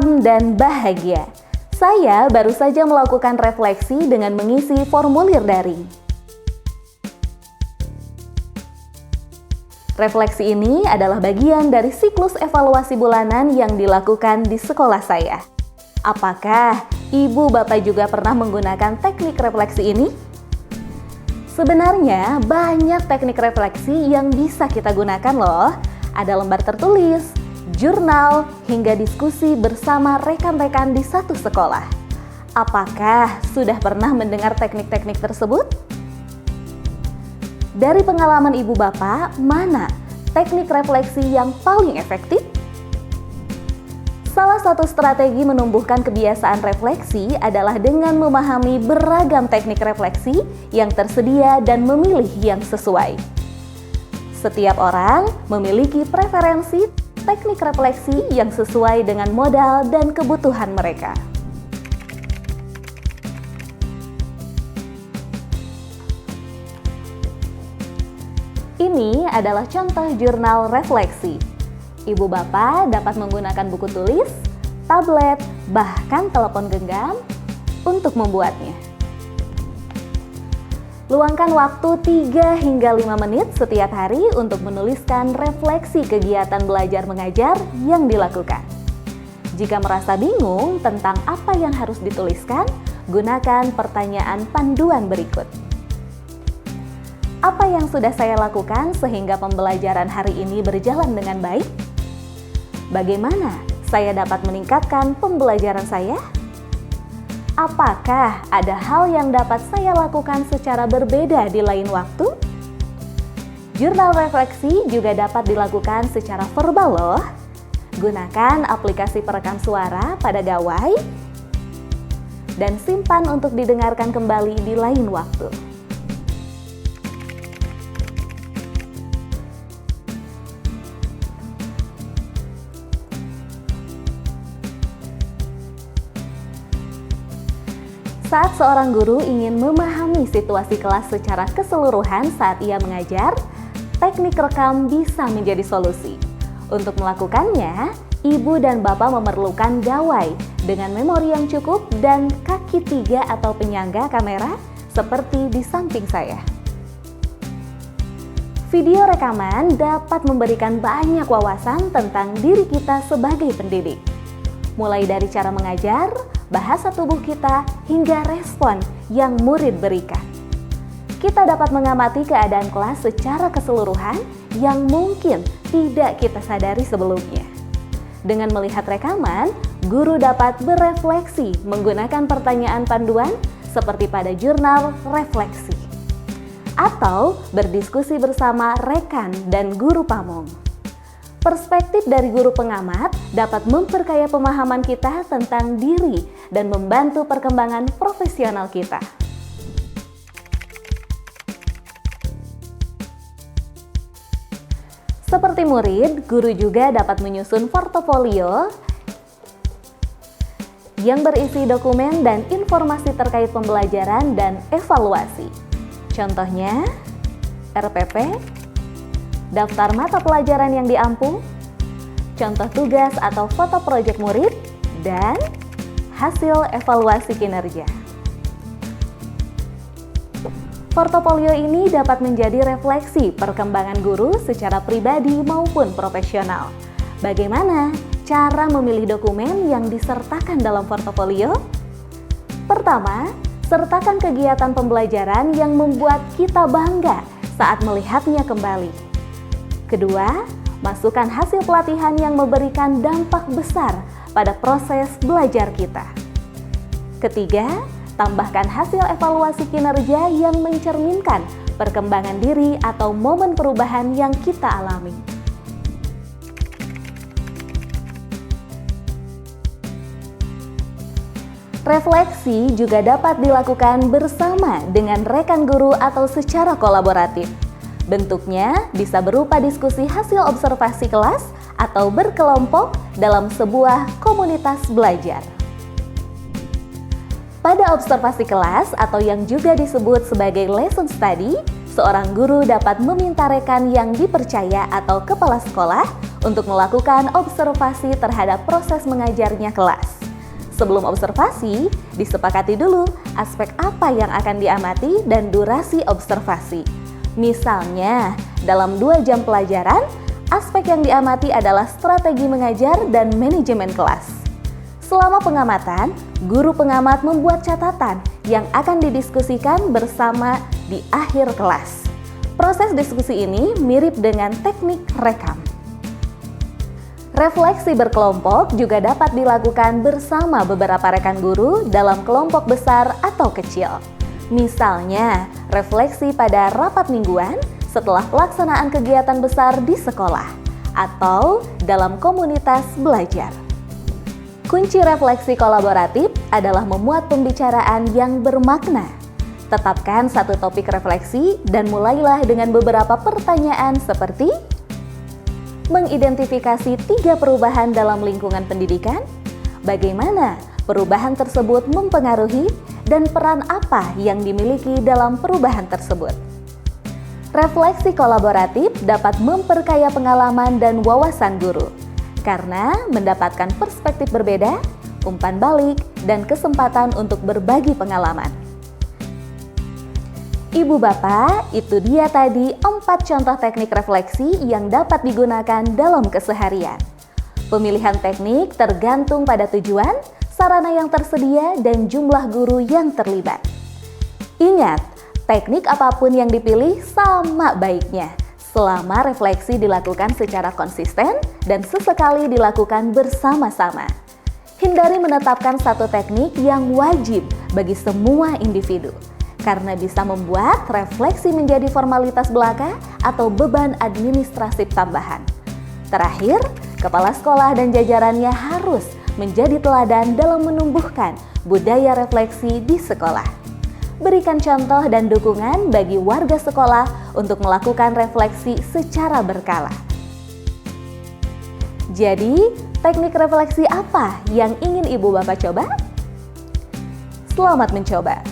tentram dan bahagia. Saya baru saja melakukan refleksi dengan mengisi formulir daring. Refleksi ini adalah bagian dari siklus evaluasi bulanan yang dilakukan di sekolah saya. Apakah Ibu Bapak juga pernah menggunakan teknik refleksi ini? Sebenarnya banyak teknik refleksi yang bisa kita gunakan loh. Ada lembar tertulis, jurnal, hingga diskusi bersama rekan-rekan di satu sekolah. Apakah sudah pernah mendengar teknik-teknik tersebut? Dari pengalaman Ibu Bapak, mana teknik refleksi yang paling efektif? Salah satu strategi menumbuhkan kebiasaan refleksi adalah dengan memahami beragam teknik refleksi yang tersedia dan memilih yang sesuai. Setiap orang memiliki preferensi teknik refleksi yang sesuai dengan modal dan kebutuhan mereka. Ini adalah contoh jurnal refleksi. Ibu Bapak dapat menggunakan buku tulis, tablet, bahkan telepon genggam untuk membuatnya. Luangkan waktu 3 hingga 5 menit setiap hari untuk menuliskan refleksi kegiatan belajar mengajar yang dilakukan. Jika merasa bingung tentang apa yang harus dituliskan, gunakan pertanyaan panduan berikut. Apa yang sudah saya lakukan sehingga pembelajaran hari ini berjalan dengan baik? Bagaimana saya dapat meningkatkan pembelajaran saya? Apakah ada hal yang dapat saya lakukan secara berbeda di lain waktu? Jurnal refleksi juga dapat dilakukan secara verbal loh. Gunakan aplikasi perekam suara pada gawai dan simpan untuk didengarkan kembali di lain waktu. Saat seorang guru ingin memahami situasi kelas secara keseluruhan saat ia mengajar, teknik rekam bisa menjadi solusi. Untuk melakukannya, Ibu dan Bapak memerlukan gawai dengan memori yang cukup dan kaki 3 atau penyangga kamera seperti di samping saya. Video rekaman dapat memberikan banyak wawasan tentang diri kita sebagai pendidik. Mulai dari cara mengajar, bahasa tubuh kita, hingga respon yang murid berikan. Kita dapat mengamati keadaan kelas secara keseluruhan yang mungkin tidak kita sadari sebelumnya. Dengan melihat rekaman, guru dapat berefleksi menggunakan pertanyaan panduan seperti pada jurnal refleksi, atau berdiskusi bersama rekan dan guru pamong. Perspektif dari guru pengamat dapat memperkaya pemahaman kita tentang diri dan membantu perkembangan profesional kita. Seperti murid, guru juga dapat menyusun portofolio yang berisi dokumen dan informasi terkait pembelajaran dan evaluasi. Contohnya, RPP, daftar mata pelajaran yang diampu, contoh tugas atau foto proyek murid, dan hasil evaluasi kinerja. Portofolio ini dapat menjadi refleksi perkembangan guru secara pribadi maupun profesional. Bagaimana cara memilih dokumen yang disertakan dalam portofolio? Pertama, sertakan kegiatan pembelajaran yang membuat kita bangga saat melihatnya kembali. Kedua, masukkan hasil pelatihan yang memberikan dampak besar pada proses belajar kita. Ketiga, tambahkan hasil evaluasi kinerja yang mencerminkan perkembangan diri atau momen perubahan yang kita alami. Refleksi juga dapat dilakukan bersama dengan rekan guru atau secara kolaboratif. Bentuknya bisa berupa diskusi hasil observasi kelas atau berkelompok dalam sebuah komunitas belajar. Pada observasi kelas atau yang juga disebut sebagai lesson study, seorang guru dapat meminta rekan yang dipercaya atau kepala sekolah untuk melakukan observasi terhadap proses mengajarnya kelas. Sebelum observasi, disepakati dulu aspek apa yang akan diamati dan durasi observasi. Misalnya, dalam 2 jam pelajaran, aspek yang diamati adalah strategi mengajar dan manajemen kelas. Selama pengamatan, guru pengamat membuat catatan yang akan didiskusikan bersama di akhir kelas. Proses diskusi ini mirip dengan teknik rekam. Refleksi berkelompok juga dapat dilakukan bersama beberapa rekan guru dalam kelompok besar atau kecil. Misalnya, refleksi pada rapat mingguan setelah pelaksanaan kegiatan besar di sekolah atau dalam komunitas belajar. Kunci refleksi kolaboratif adalah memuat pembicaraan yang bermakna. Tetapkan satu topik refleksi dan mulailah dengan beberapa pertanyaan seperti mengidentifikasi 3 perubahan dalam lingkungan pendidikan, bagaimana perubahan tersebut mempengaruhi, dan peran apa yang dimiliki dalam perubahan tersebut. Refleksi kolaboratif dapat memperkaya pengalaman dan wawasan guru, karena mendapatkan perspektif berbeda, umpan balik, dan kesempatan untuk berbagi pengalaman. Ibu Bapak, itu dia tadi 4 contoh teknik refleksi yang dapat digunakan dalam keseharian. Pemilihan teknik tergantung pada tujuan, sarana yang tersedia, dan jumlah guru yang terlibat. Ingat, teknik apapun yang dipilih sama baiknya, selama refleksi dilakukan secara konsisten dan sesekali dilakukan bersama-sama. Hindari menetapkan satu teknik yang wajib bagi semua individu, karena bisa membuat refleksi menjadi formalitas belaka atau beban administratif tambahan. Terakhir, kepala sekolah dan jajarannya harus menjadi teladan dalam menumbuhkan budaya refleksi di sekolah. Berikan contoh dan dukungan bagi warga sekolah untuk melakukan refleksi secara berkala. Jadi, teknik refleksi apa yang ingin Ibu Bapak coba? Selamat mencoba!